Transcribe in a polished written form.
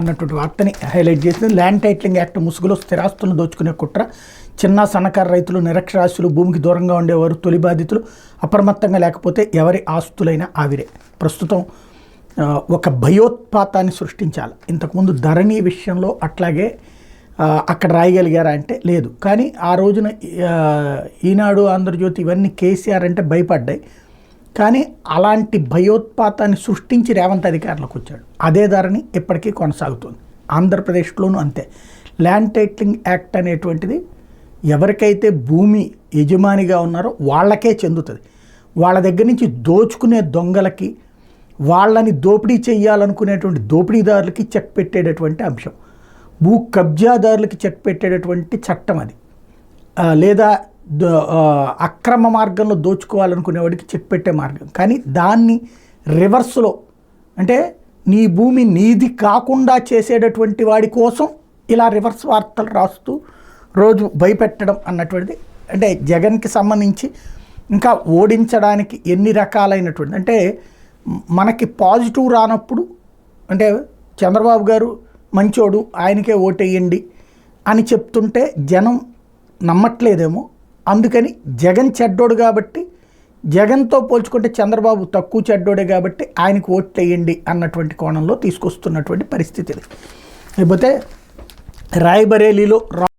అన్నటువంటి వార్తని హైలైట్ చేసింది. ల్యాండ్ టైటిలింగ్ యాక్ట్ ముసుగులో స్థిరాస్తులను దోచుకునే కుట్ర, చిన్న సన్నకారు రైతులు, నిరక్షరాస్యులు, భూమికి దూరంగా ఉండేవారు తొలి బాధితులు, అప్రమత్తంగా లేకపోతే ఎవరి ఆస్తులైనా ఆవిరే. ప్రస్తుతం ఒక భయోత్పాతాన్ని సృష్టించాలి. ఇంతకుముందు ధరణి విషయంలో అట్లాగే అక్కడ రాయగలిగారా అంటే లేదు. కానీ ఆ రోజున ఈనాడు, ఆంధ్రజ్యోతి ఇవన్నీ కేసీఆర్ అంటే భయపడ్డాయి. కానీ అలాంటి భయోత్పాతాన్ని సృష్టించి రేవంత్ అధికారులకు వచ్చాడు. అదే ధరని ఇప్పటికీ కొనసాగుతుంది. ఆంధ్రప్రదేశ్లోనూ అంతే. ల్యాండ్ టైటిలింగ్ యాక్ట్ అనేటువంటిది ఎవరికైతే భూమి యజమానిగా ఉన్నారో వాళ్ళకే చెందుతుంది. వాళ్ళ దగ్గర నుంచి దోచుకునే దొంగలకి, వాళ్ళని దోపిడీ చేయాలనుకునేటువంటి దోపిడీదారులకి చెక్ పెట్టేటటువంటి అంశం. భూ కబ్జాదారులకి చెక్ పెట్టేటటువంటి చట్టం అది. లేదా అక్రమ మార్గంలో దోచుకోవాలనుకునేవాడికి చెక్ పెట్టే మార్గం. కానీ దాన్ని రివర్స్లో అంటే నీ భూమి నీది కాకుండా చేసేటటువంటి వాడి కోసం ఇలా రివర్స్ వార్తలు రాస్తూ రోజు భయపెట్టడం అన్నటువంటిది. అంటే జగన్కి సంబంధించి ఇంకా ఓడించడానికి ఎన్ని రకాలైనటువంటి అంటే మనకి పాజిటివ్ రానప్పుడు అంటే చంద్రబాబు గారు మంచోడు ఆయనకే ఓటేయండి అని చెప్తుంటే జనం నమ్మట్లేదేమో. అందుకని జగన్ చెడ్డోడు కాబట్టి, జగన్తో పోల్చుకుంటే చంద్రబాబు తక్కువ చెడ్డోడే కాబట్టి ఆయనకు ఓట్లు వేయండి అన్నటువంటి కోణంలో తీసుకొస్తున్నటువంటి పరిస్థితి ఇది. లేకపోతే రాయ్బరేలీలో